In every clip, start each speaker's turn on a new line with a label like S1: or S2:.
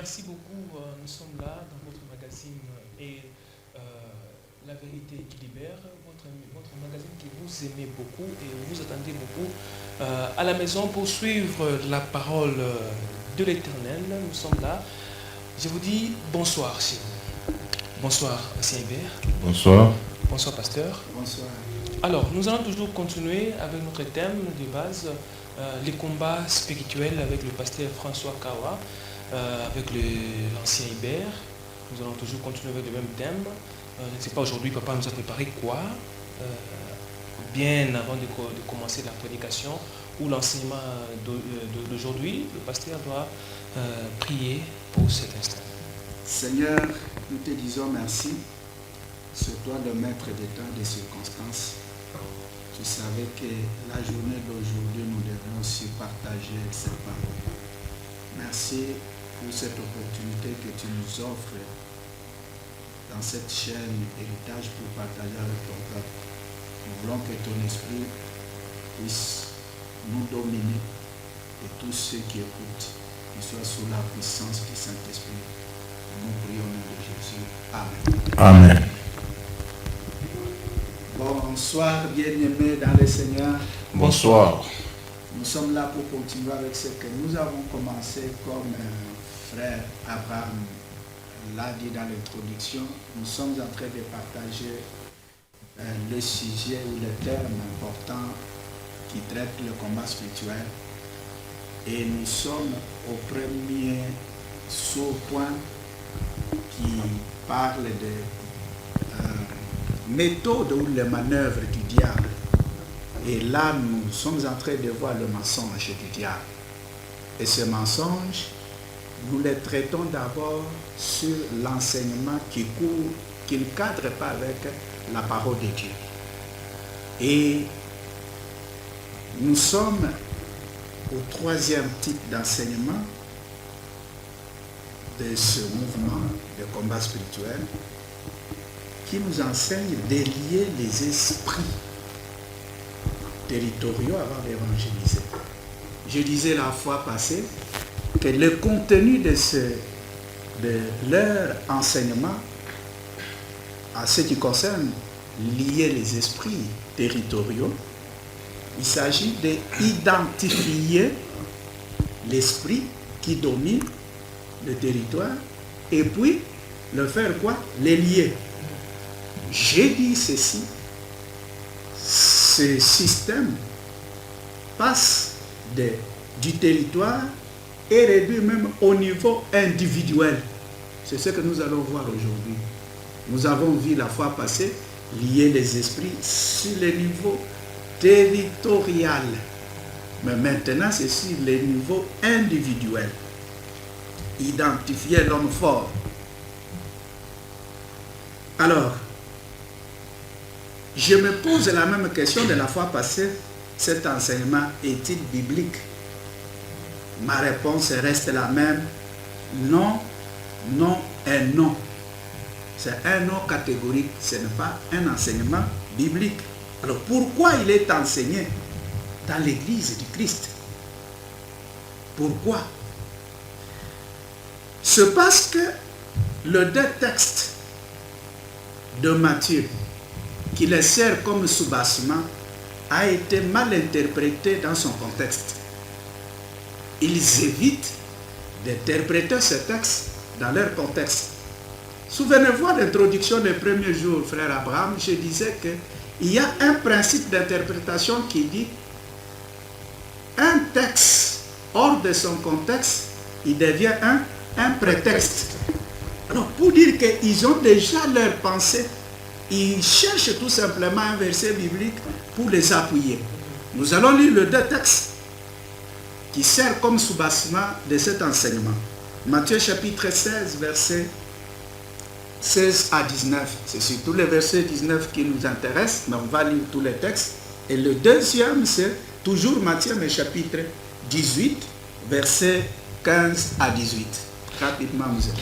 S1: Merci beaucoup. Nous sommes là dans votre magazine et La Vérité qui Libère, votre magazine que vous aimez beaucoup et vous attendez beaucoup à la maison pour suivre la parole de l'Éternel. Nous sommes là. Je vous dis bonsoir chez vous. Bonsoir, Ancien Hébert.
S2: Bonsoir.
S1: Bonsoir, pasteur.
S3: Bonsoir.
S1: Alors, nous allons toujours continuer avec notre thème de base, les combats spirituels avec le pasteur François Kawa, avec l'ancien Hébert. Nous allons toujours continuer avec le même thème. Je ne sais pas aujourd'hui, papa nous a préparé quoi, bien avant de commencer la prédication ou l'enseignement d'aujourd'hui. Le pasteur doit prier pour cet instant.
S3: Seigneur, nous te disons merci. C'est toi le maître des temps et des circonstances. Tu savais que la journée d'aujourd'hui, nous devions aussi partager cette parole. Merci pour cette opportunité que tu nous offres dans cette chaîne héritage pour partager avec ton peuple. Nous voulons que ton esprit puisse nous dominer et tous ceux qui écoutent, qu'ils soient sous la puissance du Saint-Esprit. Nous prions au nom de Jésus. Amen.
S2: Amen.
S3: Bonsoir, bien-aimés dans le Seigneur.
S2: Bonsoir.
S3: Nous sommes là pour continuer avec ce que nous avons commencé, comme frère Abraham l'a dit dans l'introduction. Nous sommes en train de partager le sujet ou le terme important qui traite le combat spirituel. Et nous sommes au premier sous-point qui parle de méthode ou les manœuvres du diable. Et là, nous sommes en train de voir le mensonge du diable. Et ce mensonge, nous le traitons d'abord sur l'enseignement qui court, qui ne cadre pas avec la parole de Dieu. Et nous sommes au troisième type d'enseignement de ce mouvement de combat spirituel qui nous enseigne de lier les esprits territoriaux avant d'évangéliser. Je disais la fois passée que le contenu de leur enseignement en ce qui concerne lier les esprits territoriaux, il s'agit d'identifier l'esprit qui domine le territoire et puis le faire quoi? Les lier. J'ai dit ceci, ce système passe du territoire et réduit même au niveau individuel. C'est ce que nous allons voir aujourd'hui. Nous avons vu la fois passée lier les esprits sur le niveau territorial. Mais maintenant, c'est sur le niveau individuel. Identifier l'homme fort. Alors, je me pose la même question de la fois passée, cet enseignement est-il biblique? Ma réponse reste la même, non, non et non. C'est un non catégorique, ce n'est pas un enseignement biblique. Alors pourquoi il est enseigné dans l'église du Christ? Pourquoi? C'est parce que le deux textes de Matthieu, qui les sert comme soubassement, a été mal interprété dans son contexte. Ils évitent d'interpréter ce texte dans leur contexte. Souvenez-vous de l'introduction des premiers jours, frère Abraham, je disais qu'il y a un principe d'interprétation qui dit un texte hors de son contexte, il devient un prétexte. Alors pour dire qu'ils ont déjà leur pensée, ils cherchent tout simplement un verset biblique pour les appuyer. Nous allons lire le deux textes qui sert comme soubassement de cet enseignement. Matthieu chapitre 16, versets 16 à 19. C'est surtout le verset 19 qui nous intéresse, mais on va lire tous les textes. Et le deuxième, c'est toujours Matthieu, mais chapitre 18, versets 15 à 18. Rapidement, vous êtes.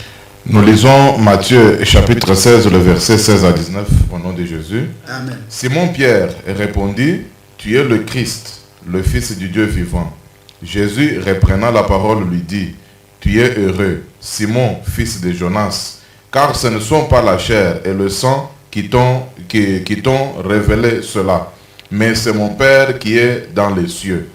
S2: Nous lisons Matthieu chapitre 16, le verset 16 à 19, au nom de Jésus.
S3: Amen.
S2: Simon-Pierre répondit, « Tu es le Christ, le Fils du Dieu vivant. » Jésus, reprenant la parole, lui dit, « Tu es heureux, Simon, fils de Jonas, car ce ne sont pas la chair et le sang qui t'ont révélé cela, mais c'est mon Père qui est dans les cieux.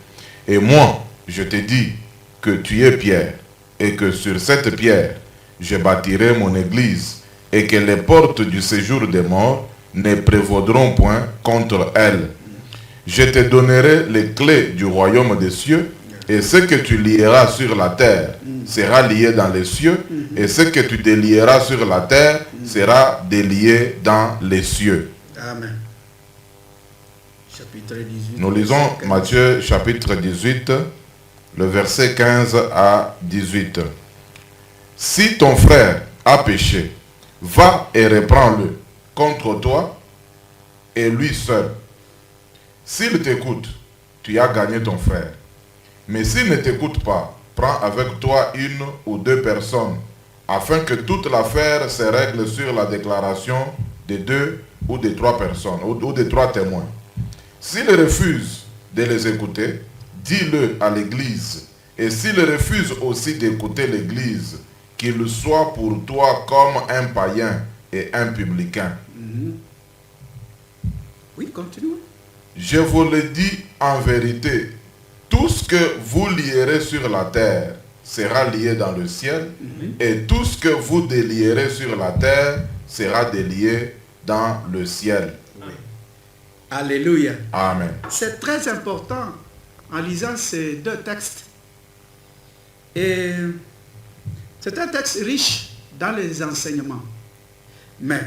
S2: Et moi, je te dis que tu es Pierre, et que sur cette pierre, je bâtirai mon église, et que les portes du séjour des morts ne prévaudront point contre elle. Je te donnerai les clés du royaume des cieux, et ce que tu lieras sur la terre sera lié dans les cieux, et ce que tu délieras sur la terre sera délié dans les cieux.
S3: Amen. Chapitre 18.
S2: Nous lisons Matthieu chapitre 18, le verset 15 à 18. Si ton frère a péché, va et reprends-le contre toi et lui seul. S'il t'écoute, tu as gagné ton frère. Mais s'il ne t'écoute pas, prends avec toi une ou deux personnes, afin que toute l'affaire se règle sur la déclaration de deux ou de trois personnes, ou de trois témoins. S'il refuse de les écouter, dis-le à l'église. Et s'il refuse aussi d'écouter l'église, qu'il soit pour toi comme un païen et un publicain.
S3: Oui, continue.
S2: Je vous le dis en vérité, tout ce que vous lierez sur la terre sera lié dans le ciel, et tout ce que vous délierez sur la terre sera délié dans le ciel.
S3: Oui. Alléluia.
S2: Amen.
S3: C'est très important en lisant ces deux textes. Et c'est un texte riche dans les enseignements. Mais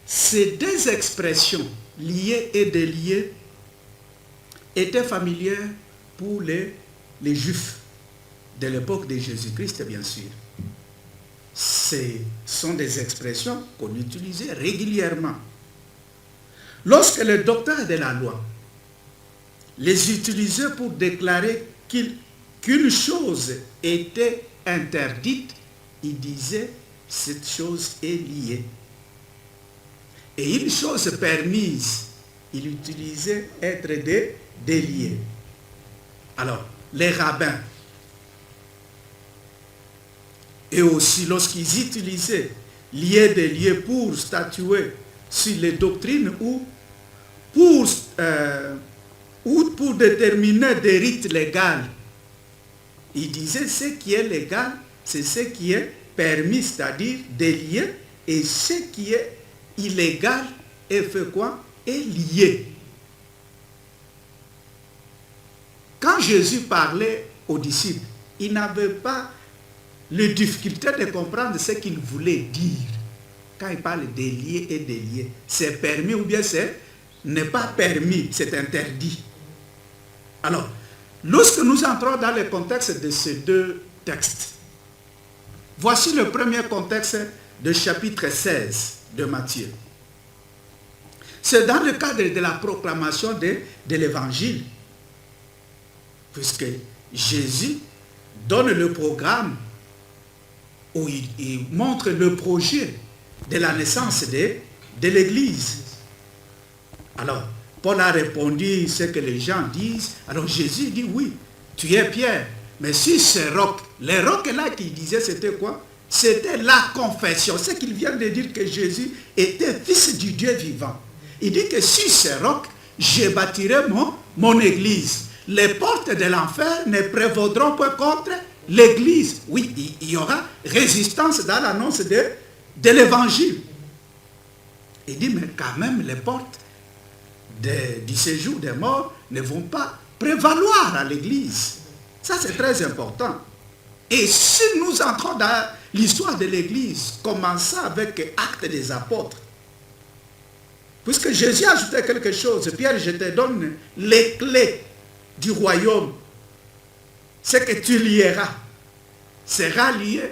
S3: ces deux expressions, liées et déliées, étaient familières pour les Juifs de l'époque de Jésus-Christ, bien sûr. Ce sont des expressions qu'on utilisait régulièrement. Lorsque le docteur de la loi les utilisait pour déclarer qu'une chose était interdite, il disait cette chose est liée. Et une chose permise, il utilisait être délié. Alors, les rabbins, et aussi lorsqu'ils utilisaient lié délié pour statuer sur les doctrines ou pour déterminer des rites légaux, ils disaient ce qui est légal, c'est ce qui est permis, c'est-à-dire délié, et ce qui est illégal est fait quoi? Est lié. Quand Jésus parlait aux disciples, il n'avait pas la difficulté de comprendre ce qu'il voulait dire. Quand il parle de lié et délié, c'est permis ou bien c'est n'est pas permis, c'est interdit. Alors, lorsque nous entrons dans le contexte de ces deux textes, voici le premier contexte de chapitre 16 de Matthieu. C'est dans le cadre de la proclamation de l'évangile, puisque Jésus donne le programme où il montre le projet de la naissance de l'Église. Alors, Paul a répondu ce que les gens disent. Alors Jésus dit oui, tu es Pierre, mais sur ce roc, le roc là qu'il disait c'était quoi? C'était la confession. Ce qu'il vient de dire que Jésus était fils du Dieu vivant. Il dit que sur ce roc, je bâtirai mon église. Les portes de l'enfer ne prévaudront pas contre l'église. Oui, il y aura résistance dans l'annonce de l'évangile. Il dit, mais quand même, les portes du séjour des morts ne vont pas prévaloir à l'église. Ça, c'est très important. Et si nous entrons dans l'histoire de l'église, commençant avec Actes des Apôtres, puisque Jésus ajoutait quelque chose, Pierre, je te donne les clés du royaume. Ce que tu lieras sera lié,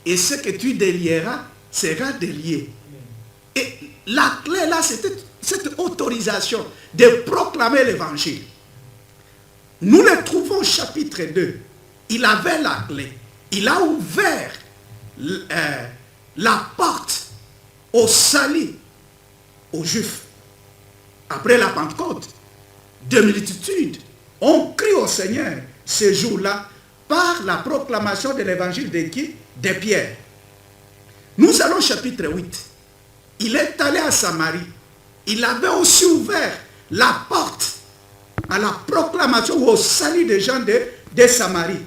S3: et ce que tu délieras sera délié. Et la clé là, c'était cette autorisation de proclamer l'évangile. Nous le trouvons au chapitre 2. Il avait la clé. Il a ouvert la porte au salut aux Juifs. Après la Pentecôte, de multitudes ont crié au Seigneur ce jour-là par la proclamation de l'évangile de qui? de Pierre. Nous allons au chapitre 8. Il est allé à Samarie. Il avait aussi ouvert la porte à la proclamation ou au salut des gens de Samarie.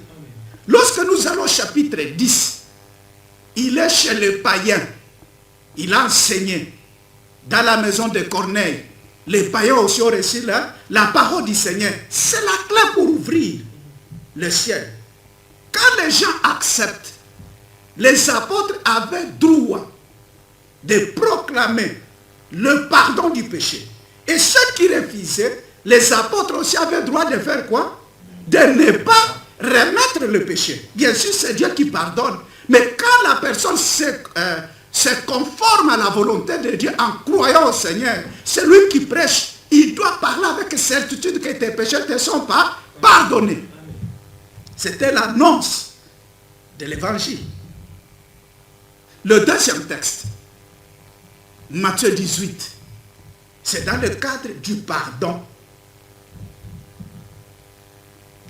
S3: Lorsque nous allons au chapitre 10, il est chez les païens. Il a enseigné dans la maison de Corneille. Les païens aussi ont reçu la parole du Seigneur. C'est la clé pour ouvrir le ciel. Quand les gens acceptent, les apôtres avaient droit de proclamer le pardon du péché. Et ceux qui refusaient, les apôtres aussi avaient droit de faire quoi? De ne pas remettre le péché. Bien sûr, c'est Dieu qui pardonne. Mais quand la personne se conforme à la volonté de Dieu en croyant au Seigneur, c'est lui qui prêche. Il doit parler avec certitude que tes péchés ne sont pas pardonnés. C'était l'annonce de l'évangile. Le deuxième texte, Matthieu 18, c'est dans le cadre du pardon.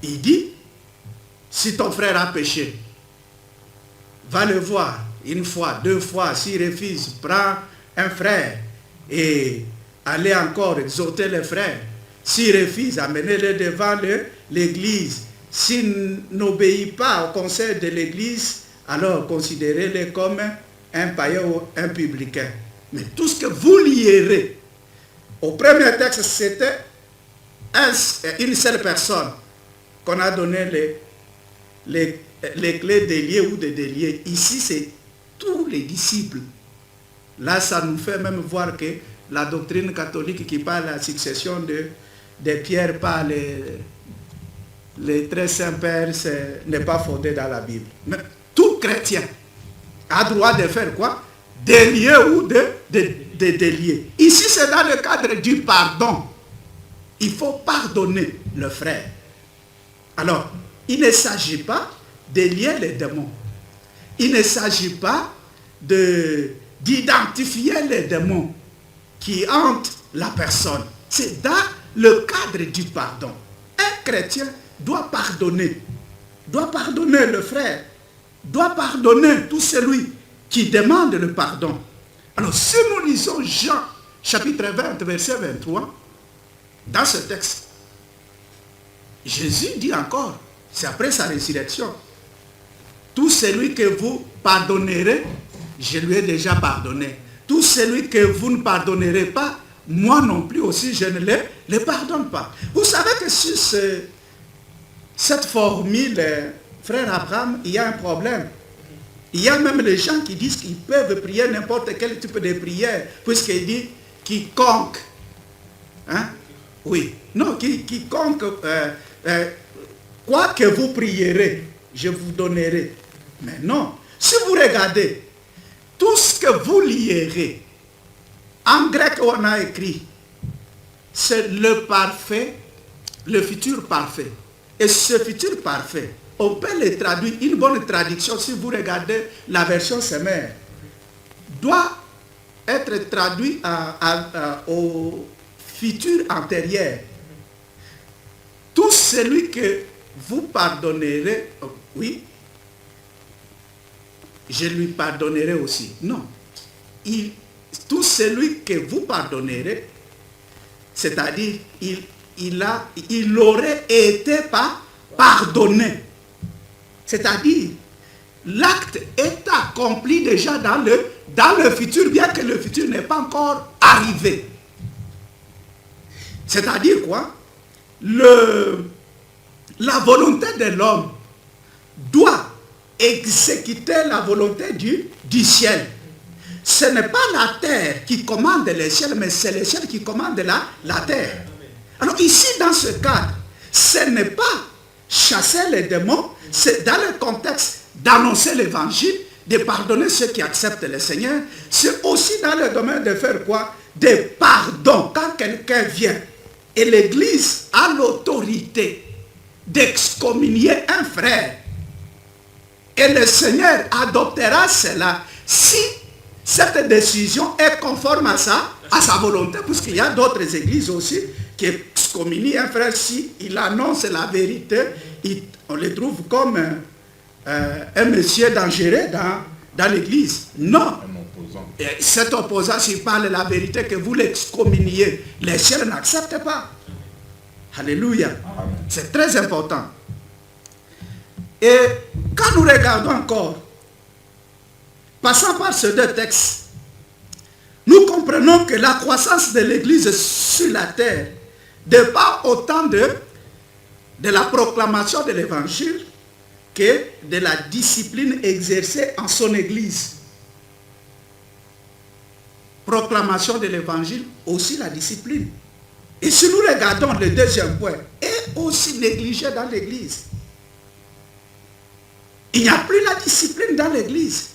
S3: Il dit, si ton frère a péché, va le voir une fois, deux fois, s'il refuse, prends un frère et allez encore exhorter le frère. S'il refuse, amenez-le devant l'église. S'il n'obéit pas au conseil de l'église, alors considérez-le comme un païen ou un publicain. Mais tout ce que vous lierez, au premier texte, c'était une seule personne qu'on a donné les clés des liés ou de déliés. Ici, c'est tous les disciples. Là, ça nous fait même voir que la doctrine catholique qui parle de la succession de Pierre par les 13 Saints-Pères n'est pas fondée dans la Bible. Mais tout chrétien a droit de faire quoi? Des liés ou de déliés. Ici, c'est dans le cadre du pardon. Il faut pardonner le frère. Alors, il ne s'agit pas de lier les démons. Il ne s'agit pas d'identifier les démons qui hantent la personne. C'est dans le cadre du pardon. Un chrétien doit pardonner le frère, doit pardonner tout celui qui demande le pardon. Alors, si nous lisons Jean, chapitre 20, verset 23, dans ce texte, Jésus dit encore, c'est après sa résurrection, tout celui que vous pardonnerez, je lui ai déjà pardonné. Tout celui que vous ne pardonnerez pas, moi non plus aussi, je ne le pardonne pas. Vous savez que sur cette formule, frère Abraham, il y a un problème. Il y a même les gens qui disent qu'ils peuvent prier n'importe quel type de prière, puisqu'il dit quiconque. Hein? Oui. Non, quiconque, quoi que vous prierez, je vous donnerai. Mais non. Si vous regardez, tout ce que vous lierez, en grec on a écrit, c'est le parfait, le futur parfait. Et ce futur parfait, on peut le traduire, une bonne traduction, si vous regardez la version Semeur, doit être traduit au futur antérieur. Tout celui que vous pardonnerez, oui, je lui pardonnerai aussi. Non. Tout celui que vous pardonnerez, c'est-à-dire, il aurait été pardonné. C'est-à-dire, l'acte est accompli déjà dans le futur, bien que le futur n'est pas encore arrivé. C'est-à-dire quoi? La volonté de l'homme doit exécuter la volonté du ciel. Ce n'est pas la terre qui commande le ciel, mais c'est le ciel qui commande la terre. Alors ici, dans ce cadre, ce n'est pas chasser les démons, c'est dans le contexte d'annoncer l'évangile, de pardonner ceux qui acceptent le Seigneur. C'est aussi dans le domaine de faire quoi? Des pardons. Quand quelqu'un vient et l'Église a l'autorité d'excommunier un frère, et le Seigneur adoptera cela si cette décision est conforme à sa volonté, puisqu'il y a d'autres églises aussi qui excommunient un frère si il annonce la vérité, on le trouve comme un monsieur dangereux dans l'église. Non.
S2: Un opposant.
S3: Et cet opposant, s'il parle la vérité, que vous l'excommuniez, les cieux n'acceptent pas. Alléluia.
S2: Amen.
S3: C'est très important. Et quand nous regardons encore, passant par ces deux textes, nous comprenons que la croissance de l'Église sur la terre dépend autant de la proclamation de l'Évangile que de la discipline exercée en son Église. Proclamation de l'Évangile, aussi la discipline. Et si nous regardons le deuxième point, est aussi négligé dans l'Église. Il n'y a plus la discipline dans l'Église.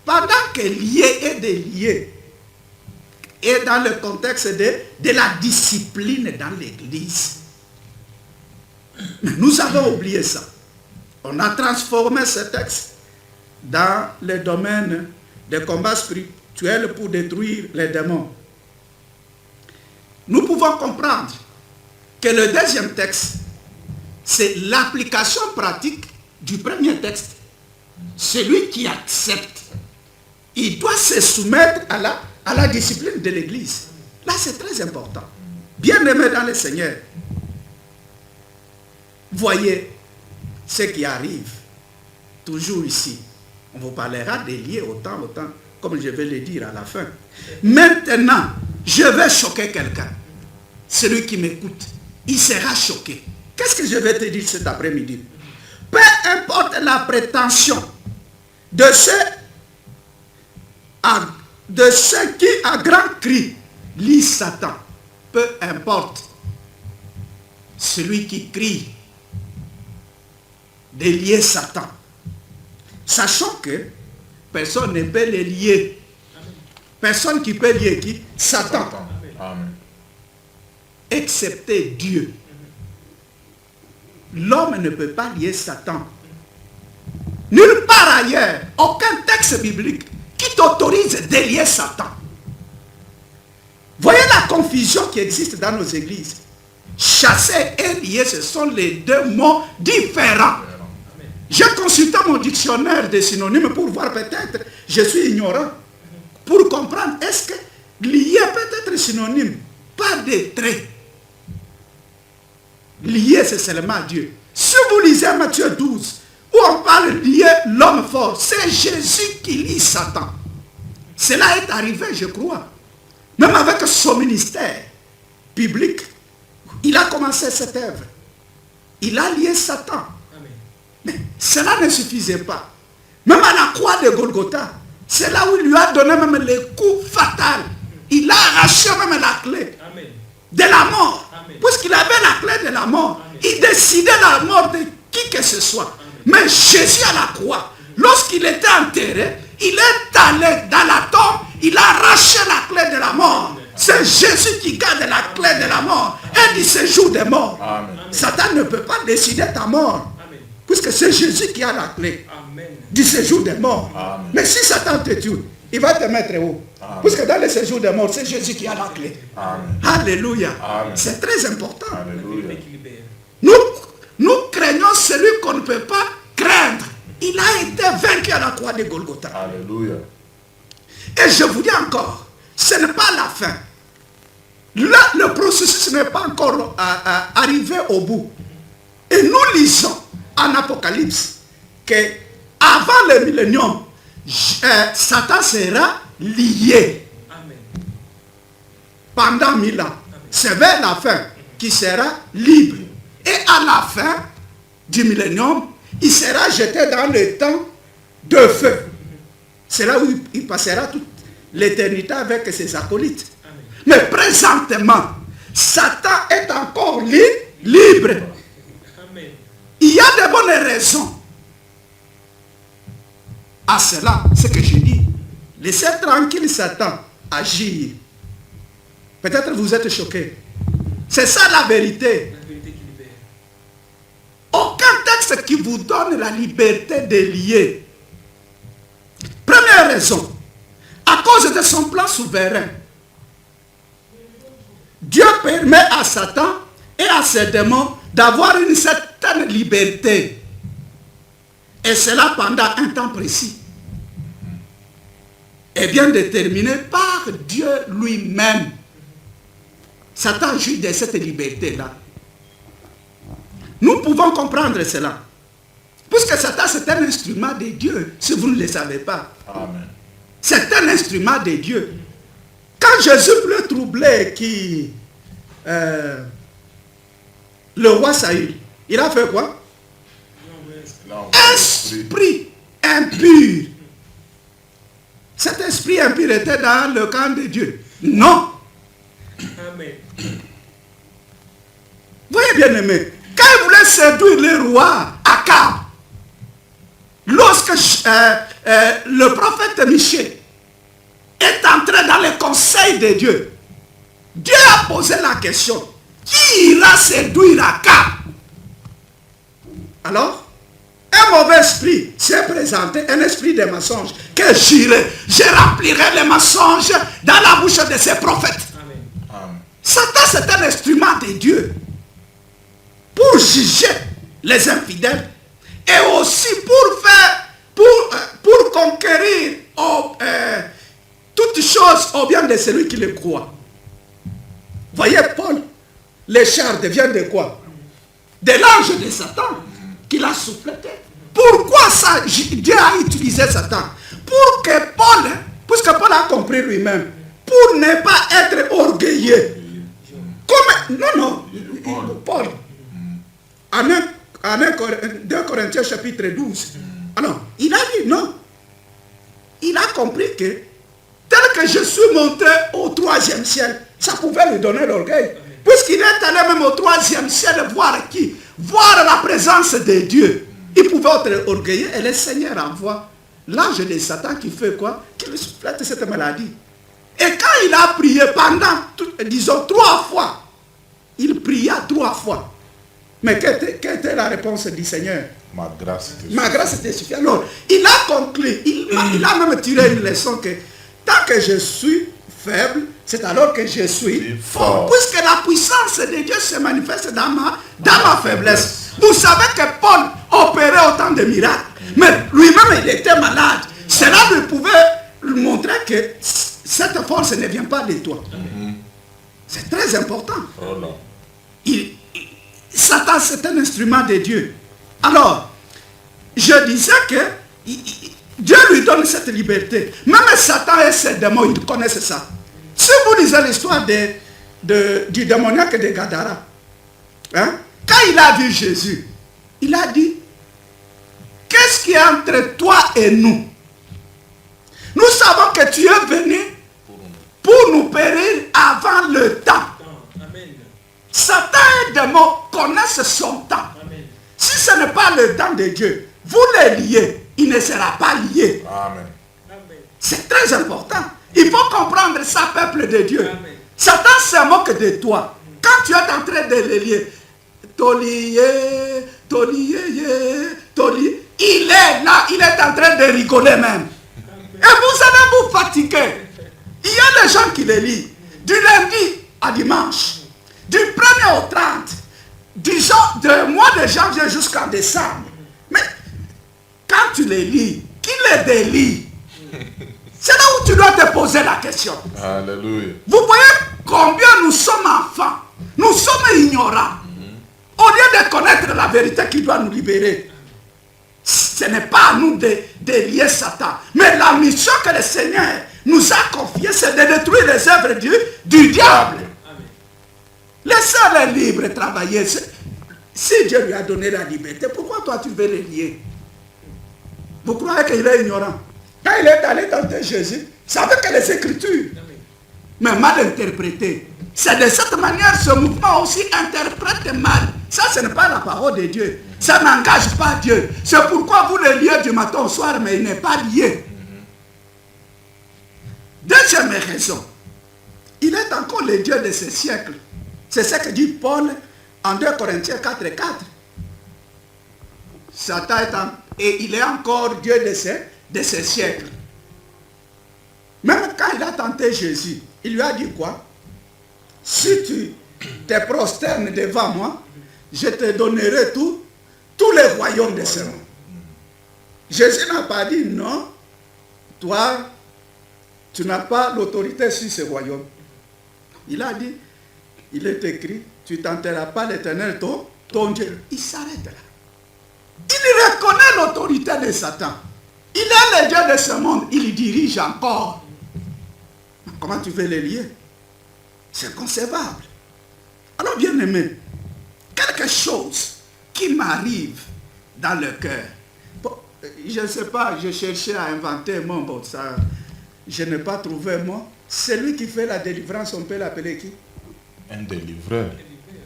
S3: Pendant que lié est délié, et dans le contexte de la discipline dans l'Église. Mais nous avons oublié ça. On a transformé ce texte dans le domaine des combats spirituels pour détruire les démons. Nous pouvons comprendre que le deuxième texte, c'est l'application pratique du premier texte. Celui qui accepte, il doit se soumettre à la discipline de l'Église. Là, c'est très important. Bien-aimés dans le Seigneur, voyez ce qui arrive toujours ici. On vous parlera des liés autant, comme je vais le dire à la fin. Maintenant, je vais choquer quelqu'un. Celui qui m'écoute, il sera choqué. Qu'est-ce que je vais te dire cet après-midi? Peu importe la prétention de ceux qui, à grand cri, lisent Satan. Peu importe. Celui qui crie de lier Satan. Sachant que personne ne peut les lier. Personne qui peut lier qui? Satan.
S2: Amen.
S3: Excepté Dieu. L'homme ne peut pas lier Satan. Nulle part ailleurs, aucun texte biblique qui t'autorise de lier Satan. Voyez la confusion qui existe dans nos églises. Chasser et lier, ce sont les deux mots différents. J'ai consulté mon dictionnaire de synonymes pour voir, peut-être, je suis ignorant, pour comprendre, est-ce que lier peut être synonyme, pas des traits. Lier, c'est seulement Dieu. Si vous lisez Matthieu 12, où on parle de lier l'homme fort, c'est Jésus qui lie Satan. Cela est arrivé, je crois. Même avec son ministère public, il a commencé cette œuvre. Il a lié Satan. Mais cela ne suffisait pas. Même à la croix de Golgotha, c'est là où il lui a donné même le coup fatal. Il a arraché même la clé de la mort. Puisqu'il avait la clé de la mort, il décidait la mort de qui que ce soit. Mais Jésus à la croix, lorsqu'il était enterré, il est allé dans la tombe, il a arraché la clé de la mort. C'est Jésus qui garde la clé de la mort et du séjour des morts. Satan ne peut pas décider ta mort. Puisque c'est Jésus qui a la clé du séjour des morts. Mais si Satan te tue, il va te mettre où? Puisque dans le séjour des morts, c'est Jésus qui a la clé. Alléluia. C'est très important.
S2: Alléluia.
S3: Nous craignons celui qu'on ne peut pas craindre. Il a été vaincu à la croix de Golgotha.
S2: Alléluia.
S3: Et je vous dis encore, ce n'est pas la fin. Là, le processus n'est pas encore arrivé au bout. Et nous lisons en Apocalypse que avant le millénium, Satan sera lié. Pendant 1000 ans. C'est vers la fin qu'il sera libre. Et à la fin du millénium, il sera jeté dans le temps de feu. C'est là où il passera toute l'éternité avec ses acolytes. Mais présentement, Satan est encore libre. Il y a de bonnes raisons à cela, ce que je dis. Laissez tranquille Satan agir. Peut-être vous êtes choqués. C'est ça la vérité. Aucun texte qui vous donne la liberté de lier. Première raison, à cause de son plan souverain, Dieu permet à Satan et à ses démons d'avoir une certaine liberté. Et cela pendant un temps précis. Et bien déterminé par Dieu lui-même. Satan jouit de cette liberté-là. Nous pouvons comprendre cela. Puisque Satan, c'est un instrument de Dieu, si vous ne le savez pas.
S2: Amen.
S3: C'est un instrument de Dieu. Quand Jésus voulait troubler le roi Saül, il a fait quoi? Esprit impur. Cet esprit impur était dans le camp de Dieu. Non.
S1: Amen.
S3: Voyez bien aimé, quand il voulait séduire le roi Akab, lorsque le prophète Michée est entré dans le conseil de Dieu, Dieu a posé la question, qui ira séduire Akab? Alors, un mauvais esprit s'est présenté, un esprit de mensonge, que je remplirai les mensonges dans la bouche de ces prophètes.
S1: Amen.
S2: Amen.
S3: Satan, c'est un instrument de Dieu pour juger les infidèles et aussi pour conquérir toutes choses au bien de celui qui le croit. Voyez Paul, les chars deviennent de quoi? De l'ange de Satan qu'il a souffleté. Pourquoi ça, Dieu a utilisé Satan? Pour que Paul, puisque Paul a compris lui-même, pour ne pas être orgueilleux. Comme, non, Paul, en 2 Corinthiens chapitre 12, alors, il a dit non. Il a compris que, tel que je suis monté au 3e ciel, ça pouvait lui donner l'orgueil. Puisqu'il est allé même au 3e ciel voir qui? Voir la présence de Dieu. Il pouvait être orgueilleux et le Seigneur envoie l'ange de Satan qui fait quoi? Qui lui soufflette cette maladie. Et quand il a prié pendant, disons, 3 fois, il pria 3 fois. Mais quelle était la réponse du Seigneur?
S2: Ma grâce te
S3: Ma grâce te suffit. Alors, il a conclu, il a même tiré une leçon que tant que je suis faible, c'est alors que je suis fort. Puisque la puissance de Dieu se manifeste dans ma faiblesse. Vous savez que Paul opérait autant de miracles, mais lui-même il était malade. Cela lui pouvait lui montrer que cette force ne vient pas de toi. C'est très important.
S2: Oh non.
S3: Satan, c'est un instrument de Dieu. Alors, je disais que Dieu lui donne cette liberté. Même Satan et ses démons, ils connaissent ça. Si vous lisez l'histoire du démoniaque de Gadara, hein, quand il a vu Jésus, il a dit, qu'est-ce qui est entre toi et nous? Nous savons que tu es venu pour nous périr avant le temps.
S1: Amen.
S3: Satan et démons connaissent son temps.
S1: Amen.
S3: Si ce n'est pas le temps de Dieu, vous les liez, il ne sera pas lié.
S2: Amen.
S1: Amen.
S3: C'est très important. Il faut comprendre ça, peuple de Dieu.
S1: Amen.
S3: Satan se moque de toi. Quand tu es en train de les lier, il est là, il est en train de rigoler même. Et vous allez vous fatiguer. Il y a des gens qui les lient du lundi à dimanche, du 1er au 30, du mois de janvier jusqu'en décembre. Mais quand tu les lis, qui les délie? C'est là où tu dois te poser la question.
S2: Alléluia.
S3: Vous voyez combien nous sommes enfants, nous sommes ignorants. Au lieu de connaître la vérité qui doit nous libérer, ce n'est pas à nous de lier Satan. Mais la mission que le Seigneur nous a confiée, c'est de détruire les œuvres du diable.
S1: Amen.
S3: Laissez-les libres travailler. Si Dieu lui a donné la liberté, pourquoi toi tu veux les lier? Vous croyez qu'il est ignorant? Quand il est allé tenter Jésus, c'est avec les Écritures.
S1: Amen.
S3: Mais mal interprété. C'est de cette manière ce mouvement aussi interprète mal. Ça, ce n'est pas la parole de Dieu. Ça n'engage pas Dieu. C'est pourquoi vous le liez du matin au soir, mais il n'est pas lié. Deuxième raison. Il est encore le Dieu de ce siècle. C'est ce que dit Paul en 2 Corinthiens 4:4. Satan et il est encore Dieu de ce siècle. Même quand il a tenté Jésus, il lui a dit quoi? Si tu te prosternes devant moi, je te donnerai tous les royaumes de ce monde. Jésus n'a pas dit non, toi, tu n'as pas l'autorité sur ce royaume. Il a dit, il est écrit, tu ne tenteras pas l'Éternel, ton Dieu. Il s'arrête là. Il reconnaît l'autorité de Satan. Il est le Dieu de ce monde, il dirige encore. Comment tu veux les lier? C'est concevable. Alors, bien aimé, quelque chose qui m'arrive dans le cœur. Bon, je ne sais pas, je cherchais à inventer un mot, bon, ça, je n'ai pas trouvé un mot. Celui qui fait la délivrance, on peut l'appeler qui?
S2: Un délivreur.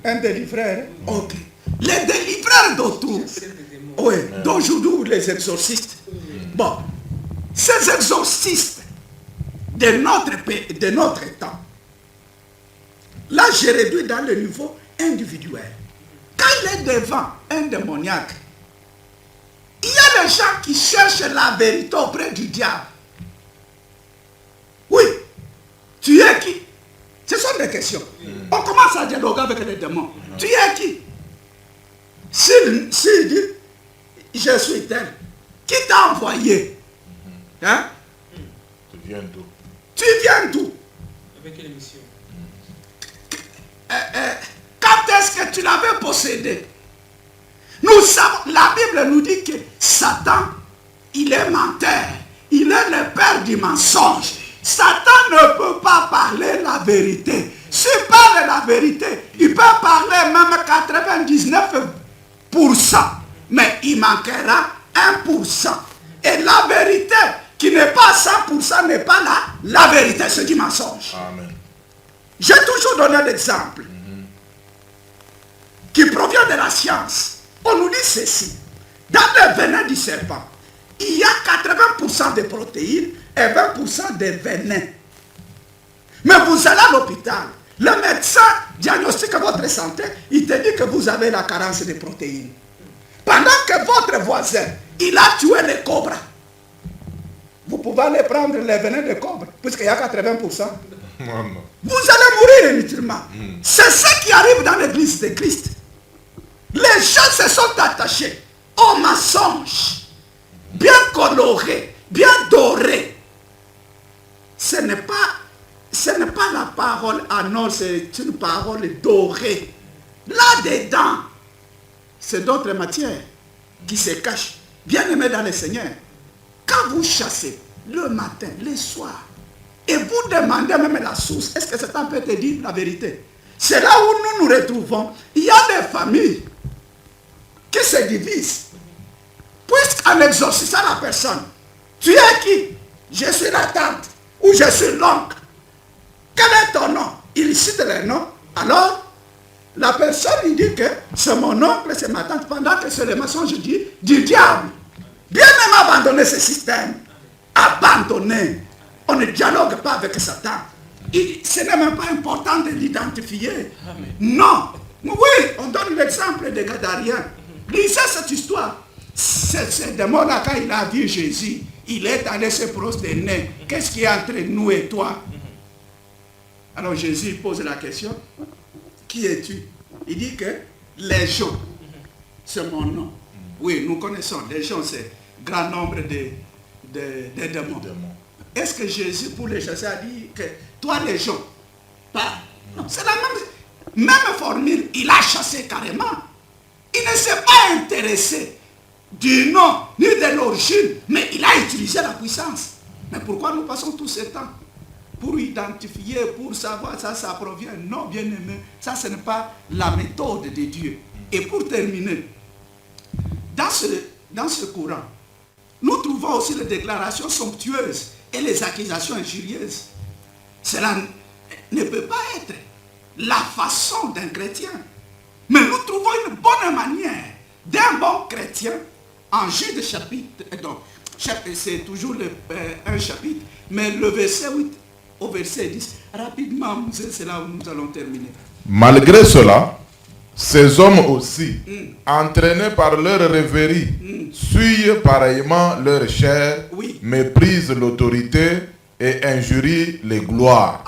S3: Un délivreur? Ok. Les délivreurs d'autour. Oui, d'aujourd'hui, les exorcistes. Bon, ces exorcistes de notre temps, là, je réduis dans le niveau individuel. Quand il est devant un démoniaque, il y a des gens qui cherchent la vérité auprès du diable. Oui, tu es qui? Ce sont des questions. On commence à dialoguer avec les démons. Tu es qui? S'il dit, je suis tel, qui t'a envoyé? Hein?
S2: Tu viens d'où?
S3: Tu viens d'où?
S1: Avec quelle mission?
S3: Quand est-ce que tu l'avais possédé? Nous savons, la Bible nous dit que Satan, il est menteur. Il est le père du mensonge. Satan ne peut pas parler la vérité. S'il parle la vérité, il peut parler même 99%. Mais il manquera 1%. Et la vérité qui n'est pas 100% n'est pas la vérité, c'est du mensonge.
S2: Amen.
S3: J'ai toujours donné l'exemple qui provient de la science. On nous dit ceci. Dans le venin du serpent, il y a 80% de protéines et 20% de venin. Mais vous allez à l'hôpital, le médecin diagnostique votre santé, il te dit que vous avez la carence de protéines. Pendant que votre voisin, il a tué les cobras. Vous pouvez aller prendre les venins de cobra, puisqu'il y a 80%.
S2: Non.
S3: Vous allez mourir inutilement. C'est ce qui arrive dans l'église de Christ. Les gens se sont attachés aux mensonges, bien colorés, bien dorés. Ce n'est pas la parole en or, c'est une parole dorée. Là-dedans, c'est d'autres matières qui se cachent. Bien aimés dans le Seigneur, quand vous chassez le matin, le soir, et vous demandez même la source, est-ce que Satan peut te dire la vérité? C'est là où nous nous retrouvons. Il y a des familles qui se divisent. Puisqu'en exorcisant la personne, tu es qui? Je suis la tante ou je suis l'oncle. Quel est ton nom? Il cite le nom. Alors, la personne il dit que c'est mon oncle, c'est ma tante, pendant que c'est le mensonge du diable. Bien même abandonner ce système. Abandonner. On ne dialogue pas avec Satan. Ce n'est même pas important de l'identifier. Non. Oui, on donne l'exemple des Gadariens. Lisez cette histoire. Ce démon-là, quand il a vu Jésus, il est allé se prosterner. Qu'est-ce qui est entre nous et toi? Alors Jésus pose la question. Qui es-tu? Il dit que Légion, c'est mon nom. Oui, nous connaissons. Légion, c'est grand nombre de démons. Est-ce que Jésus, pour les chasser, a dit que toi, Légion, pas? Non, c'est la même formule. Il a chassé carrément. Il ne s'est pas intéressé du nom ni de l'origine, mais il a utilisé la puissance. Mais pourquoi nous passons tout ce temps? Pour identifier, pour savoir ça provient. Non, bien aimé, ça ce n'est pas la méthode de Dieu. Et pour terminer, dans ce courant, nous trouvons aussi les déclarations somptueuses et les accusations injurieuses. Cela ne peut pas être la façon d'un chrétien. Mais nous trouvons une bonne manière d'un bon chrétien en Jude chapitre. Donc, c'est toujours un chapitre, mais le verset 8 au verset 10. Rapidement, c'est là où nous allons terminer.
S2: Malgré cela, ces hommes aussi, entraînés par leur rêverie, suivent pareillement leur chair, méprisent l'autorité et injurient les gloires.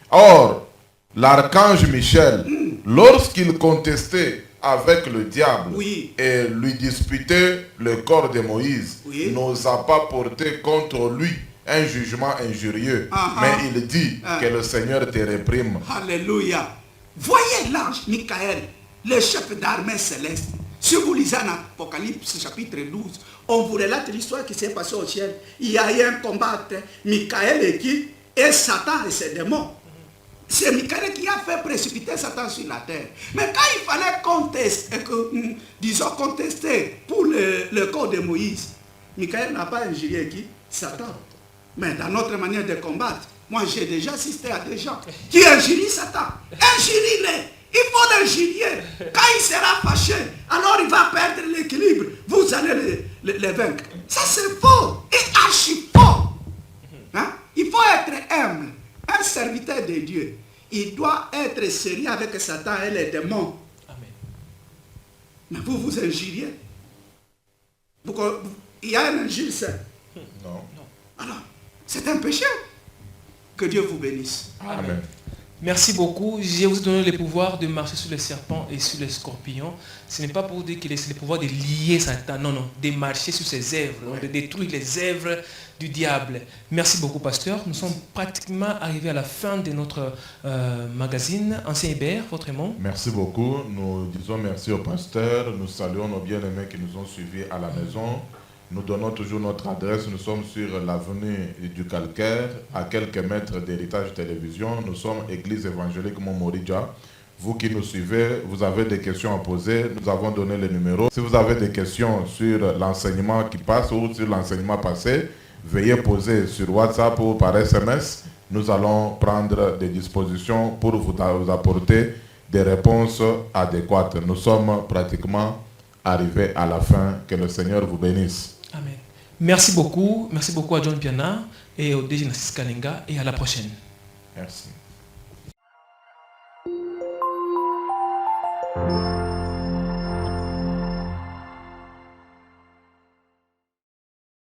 S2: Or, l'archange Michel, lorsqu'il contestait avec le diable
S3: Oui.
S2: et lui disputer le corps de Moïse,
S3: Oui.
S2: n'osa pas porter contre lui un jugement injurieux, mais il dit que le Seigneur te réprime.
S3: Alléluia. Voyez l'ange Michael, le chef d'armée céleste. Si vous lisez en Apocalypse chapitre 12, on vous relate l'histoire qui s'est passée au ciel. Il y a eu un combat entre Michael et Satan et ses démons. C'est Michael qui a fait précipiter Satan sur la terre. Mais quand il fallait contester pour le corps de Moïse, Michael n'a pas injurié qui? Satan. Mais dans notre manière de combattre, moi j'ai déjà assisté à des gens qui injurient Satan. Injurient-les. Il faut l'injurier. Quand il sera fâché, alors il va perdre l'équilibre. Vous allez les vaincre. Ça c'est faux et archi faux. Hein? Il faut être humble. Un serviteur de Dieu, il doit être sérieux avec Satan et les démons.
S1: Amen.
S3: Mais vous injuriez. Il y a un injure, ça.
S2: Non.
S3: Alors, c'est un péché. Que Dieu vous bénisse.
S2: Amen.
S1: Merci beaucoup. Je vous ai donné le pouvoir de marcher sur les serpents et sur les scorpions. Ce n'est pas pour dire qu'il est le pouvoir de lier Satan. Non, non. De marcher sur ses œuvres, de détruire les œuvres du diable. Merci beaucoup, pasteur. Nous sommes pratiquement arrivés à la fin de notre magazine. Ancien Hébert, votre mot.
S2: Merci beaucoup. Nous disons merci au pasteur. Nous saluons nos bien-aimés qui nous ont suivis à la maison. Nous donnons toujours notre adresse. Nous sommes sur l'avenue du Calcaire, à quelques mètres d'Héritage Télévision. Nous sommes Église évangélique Montmoridja. Vous qui nous suivez, vous avez des questions à poser. Nous avons donné le numéro. Si vous avez des questions sur l'enseignement qui passe ou sur l'enseignement passé, veuillez poser sur WhatsApp ou par SMS. Nous allons prendre des dispositions pour vous apporter des réponses adéquates. Nous sommes pratiquement arrivés à la fin. Que le Seigneur vous bénisse.
S1: Amen. Merci beaucoup à John Piana et au DG Nassis Kalenga et à la prochaine.
S2: Merci.